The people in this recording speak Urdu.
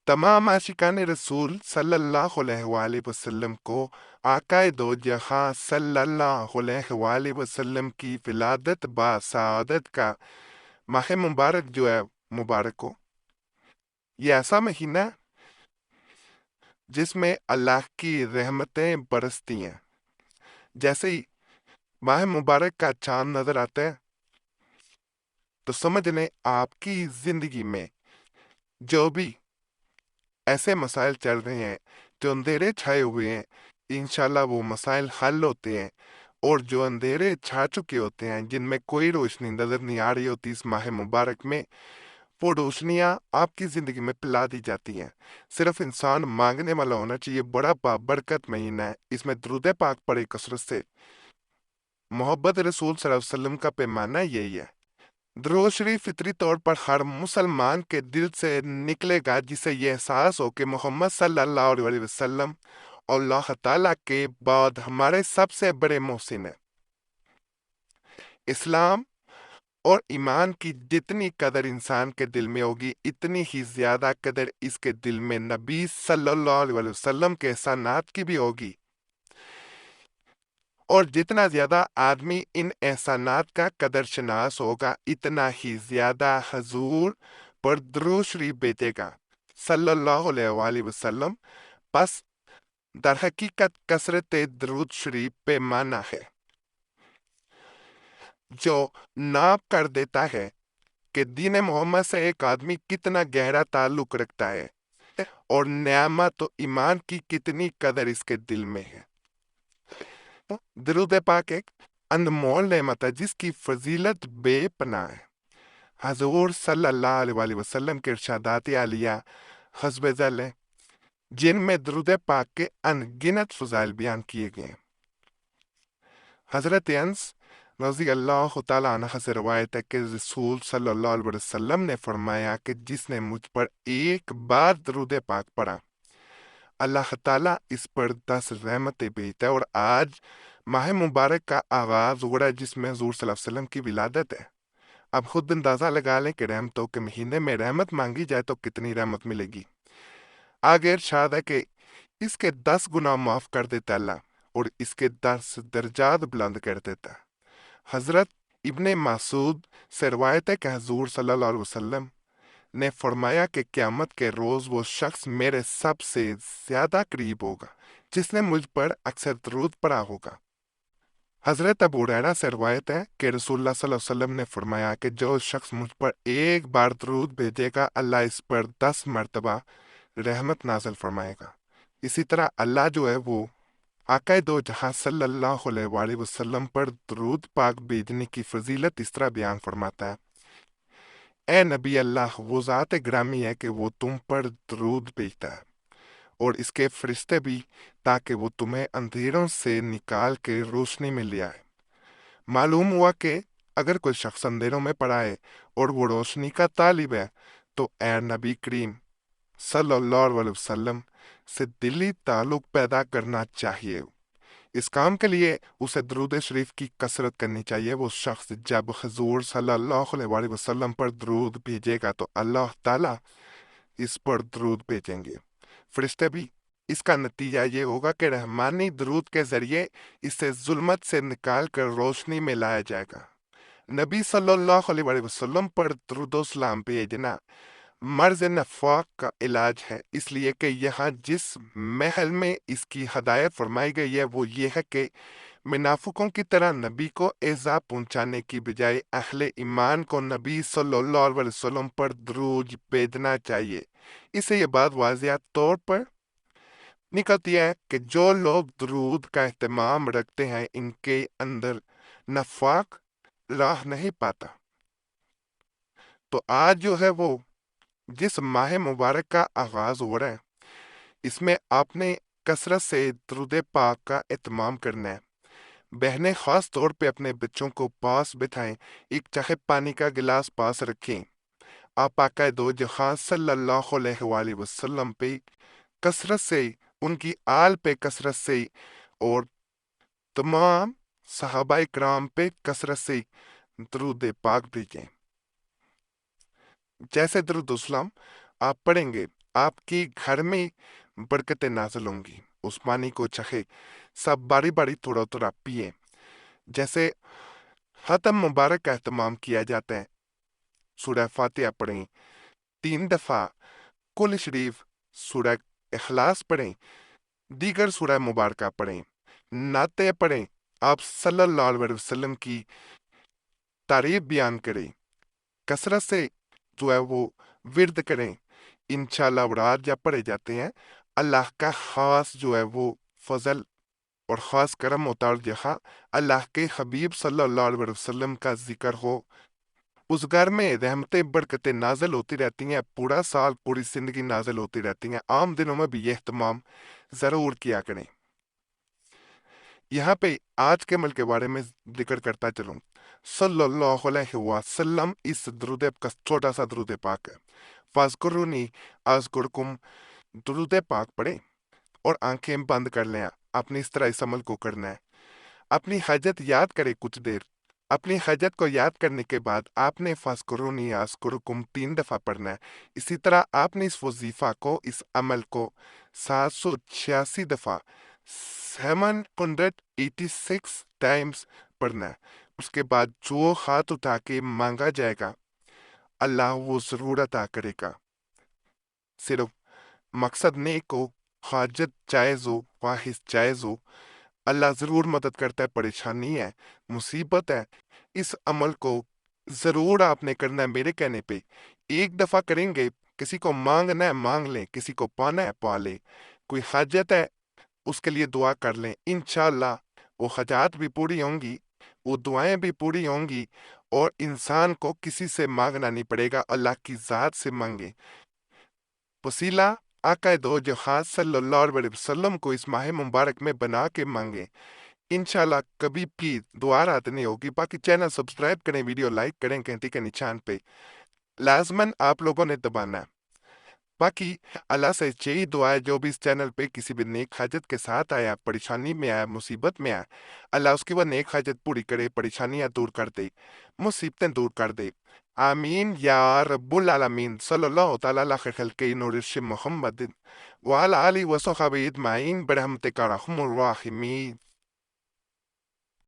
تمام عاشقان رسول صلی اللہ علیہ وآلہ وسلم کو آقا دو جہاں صلی اللہ علیہ وآلہ وسلم کی ولادت با سعادت کا ماہ مبارک جو ہے مبارک ہو۔ یہ ایسا مہینہ ہے جس میں اللہ کی رحمتیں برستی ہیں۔ جیسے ہی ماہ مبارک کا چاند نظر آتا ہے تو سمجھ لیں آپ کی زندگی میں جو بھی ایسے مسائل چل رہے ہیں، جو اندھیرے چھائے ہوئے ہیں، انشاءاللہ وہ مسائل حل ہوتے ہیں، اور جو اندھیرے چھا چکے ہوتے ہیں، جن میں کوئی روشنی نظر نہیں آ رہی ہوتی اس ماہ مبارک میں، وہ روشنیاں آپ کی زندگی میں پلا دی جاتی ہیں۔ صرف انسان مانگنے والا ہونا چاہیے۔ بڑا بابرکت مہینہ ہے، اس میں درود پاک پڑے کثرت سے۔ محبت رسول صلی اللہ علیہ وسلم کا پیمانہ یہی ہے۔ درود شریف فطری طور پر ہر مسلمان کے دل سے نکلے گا جسے یہ احساس ہو کہ محمد صلی اللہ علیہ وسلم اللہ تعالیٰ کے بعد ہمارے سب سے بڑے محسن ہیں۔ اسلام اور ایمان کی جتنی قدر انسان کے دل میں ہوگی، اتنی ہی زیادہ قدر اس کے دل میں نبی صلی اللہ علیہ وسلم کے احسانات کی بھی ہوگی، اور جتنا زیادہ آدمی ان احسانات کا قدر شناس ہوگا، اتنا ہی زیادہ حضور پر درود شریف بھیجے گا صلی اللہ علیہ وآلہ وسلم۔ پس در حقیقت کثرت درود شریف پیمانہ ہے جو ناپ کر دیتا ہے کہ دین محمد سے ایک آدمی کتنا گہرا تعلق رکھتا ہے، اور نعمت و ایمان کی کتنی قدر اس کے دل میں ہے۔ درود پاک ایک انمول نعمت ہے جس کی فضیلت بے پناہ ہے۔ حضور صلی اللہ علیہ وآلہ وسلم کے ارشادات عالیہ حسب ذیل ہیں، جن میں درود پاک کے ان گنت فضائل بیان کیے گئے ہیں۔ حضرت انس رضی اللہ تعالیٰ عنہ سے روایت ہے کہ رسول صلی اللہ علیہ وسلم نے فرمایا کہ جس نے مجھ پر ایک بار درود پاک پڑھا، اللہ تعالیٰ اس پر 10 رحمتیں بھیجتا ہے۔ اور آج ماہ مبارک کا آغاز ہو رہا ہے جس میں حضور صلی اللہ علیہ وسلم کی ولادت ہے۔ اب خود اندازہ لگا لیں کہ رحمتوں کے مہینے میں رحمت مانگی جائے تو کتنی رحمت ملے گی۔ آگے ارشاد ہے کہ اس کے 10 گناہ معاف کر دیتا اللہ، اور اس کے 10 درجات بلند کر دیتا۔ حضرت ابن مسعود سے روایت ہے کہ حضور صلی اللہ علیہ وسلم نے فرمایا کہ قیامت کے روز وہ شخص میرے سب سے زیادہ قریب ہوگا جس نے مجھ پر اکثر درود پڑھا ہوگا۔ حضرت ابو ہریرہ سے روایت ہے کہ رسول اللہ صلی اللہ علیہ وسلم نے فرمایا کہ جو شخص مجھ پر ایک بار درود بھیجے گا، اللہ اس پر 10 مرتبہ رحمت نازل فرمائے گا۔ اسی طرح اللہ جو ہے وہ آقا دو جہاں صلی اللہ علیہ وآلہ وسلم پر درود پاک بھیجنے کی فضیلت اس طرح بیان فرماتا ہے: اے نبی اللہ، وہ ذات گرامی ہے کہ وہ تم پر درود بھیجتا ہے، اور اس کے فرشتے بھی، تاکہ وہ تمہیں اندھیروں سے نکال کے روشنی میں لے آئے۔ معلوم ہوا کہ اگر کوئی شخص اندھیروں میں پڑا ہے اور وہ روشنی کا طالب ہے تو اے نبی کریم صلی اللہ علیہ وسلم سے دلی تعلق پیدا کرنا چاہیے۔ اس کام کے لیے اسے درود شریف کی کثرت کرنی چاہیے۔ وہ شخص جب حضور صلی اللہ علیہ وآلہ وسلم پر درود بھیجے گا تو اللہ تعالیٰ اس پر درود بھیجیں گے۔ فرشتے بھی۔ اس کا نتیجہ یہ ہوگا کہ رحمانی درود کے ذریعے اسے ظلمت سے نکال کر روشنی میں لایا جائے گا۔ نبی صلی اللہ علیہ وآلہ وسلم پر درود و سلام بھیجنا مرض نفاق کا علاج ہے، اس لیے کہ یہاں جس محل میں اس کی ہدایت فرمائی گئی ہے وہ یہ ہے کہ منافقوں کی طرح نبی کو ایذا پہنچانے کی بجائے اہل ایمان کو نبی صلی اللہ علیہ وسلم پر درود بھیجنا چاہیے۔ اس سے یہ بات واضح طور پر نکلتی ہے کہ جو لوگ درود کا اہتمام رکھتے ہیں ان کے اندر نفاق راہ نہیں پاتا۔ تو آج جو ہے وہ جس ماہ مبارک کا آغاز ہو رہا ہے، اس میں آپ نے کثرت سے درود پاک کا اہتمام کرنا ہے۔ بہنیں خاص طور پہ اپنے بچوں کو پاس بٹھائیں، ایک چاہے پانی کا گلاس پاس رکھیں۔ آپ آقا دو جہاں صلی اللہ علیہ وآلہ وسلم پہ کثرت سے، ان کی آل پہ کثرت سے، اور تمام صحابہ کرام پہ کثرت سے درود پاک بھیجیں۔ جیسے درود السلام آپ پڑھیں گے آپ کے گھر میں برکتیں نازل ہوں گی۔ اس پانی کو چکھے، سب باری باری تھوڑا تھوڑا پیے۔ جیسے ختم مبارک کا اہتمام کیا جاتا ہے، سورہ فاتحہ پڑھیں 3 دفعہ، کل شریف، سورہ اخلاص پڑھیں، دیگر سورہ مبارکہ پڑھیں، نعتیں پڑھیں، آپ صلی اللہ علیہ وسلم کی تعریف بیان کریں، کثرت سے جو ہے وہ ورد کریں۔ انشاءاللہ اوراد جب پڑھے جاتے ہیں، اللہ کا خاص جو ہے وہ فضل اور خاص کرم ہوتا ہے، اور جہاں اللہ کے حبیب صلی اللہ علیہ وسلم کا ذکر ہو، اس گھر میں رحمتیں برکتیں نازل ہوتی رہتی ہیں، پورا سال پوری زندگی نازل ہوتی رہتی ہیں۔ عام دنوں میں بھی یہ اہتمام ضرور کیا کریں۔ یہاں پہ آج کے عمل کے بارے میں ذکر کرتا چلوں۔ صلی اللہ علیہ وسلم اس درود کا چھوٹا سا درود پاک ہے۔ فاذکرونی اذکرکم، درود پاک پڑھیں اور آنکھیں بند کر لیں۔ اپنی اس طرح اس عمل کو کرنا ہے۔ اپنی حاجت یاد کرے کچھ دیر۔ اپنی حاجت کو یاد کرنے کے بعد آپ نے فاذکرونی اذکرکم 3 دفعہ پڑھنا ہے۔ اسی طرح آپ نے اس وظیفہ کو، اس عمل کو 786 دفعہ 786 ٹائمز پڑھنا ہے۔ اس کے بعد جو ہاتھ اٹھا کے مانگا جائے گا، اللہ وہ ضرور عطا کرے گا۔ صرف مقصد نیک ہو، حاجت جائز ہو، خواہش جائز ہو، اللہ ضرور مدد کرتا ہے۔ پریشانی ہے، مصیبت ہے، اس عمل کو ضرور آپ نے کرنا ہے۔ میرے کہنے پہ 1 دفعہ کریں گے، کسی کو مانگنا ہے مانگ لیں، کسی کو پانا ہے پا لیں، کوئی حاجت ہے اس کے لیے دعا کر لیں، انشاءاللہ وہ حاجات بھی پوری ہوں گی، وہ دعائیں بھی پوری ہوں گی، اور انسان کو کسی سے مانگنا نہیں پڑے گا، اللہ کی ذات سے مانگے۔ وسیلہ آقا دو جہاز صلی اللہ علیہ وسلم کو اس ماہ مبارک میں بنا کے مانگیں، انشاءاللہ کبھی بھی دعا رات نہیں ہوگی۔ باقی چینل سبسکرائب کریں، ویڈیو لائک کریں، گھنٹی کے نشان پہ لازماً آپ لوگوں نے دبانا ہے۔ باقی اللہ سے یہی دعا ہے، جو بھی اس چینل پہ کسی بھی نیک حاجت کے ساتھ آیا، پریشانی میں آیا، مصیبت میں آیا، اللہ اس کی وہ نیک حاجت پوری کرے، پریشانیاں دور کر دے، مصیبتیں دور کر دے۔ آمین یا رب العالمین۔ صلی اللہ تعالیٰ علی خیر خلقہ نورش محمد وعلی آلہ وصحبہ اجمعین برحمتک ارحم الراحمین۔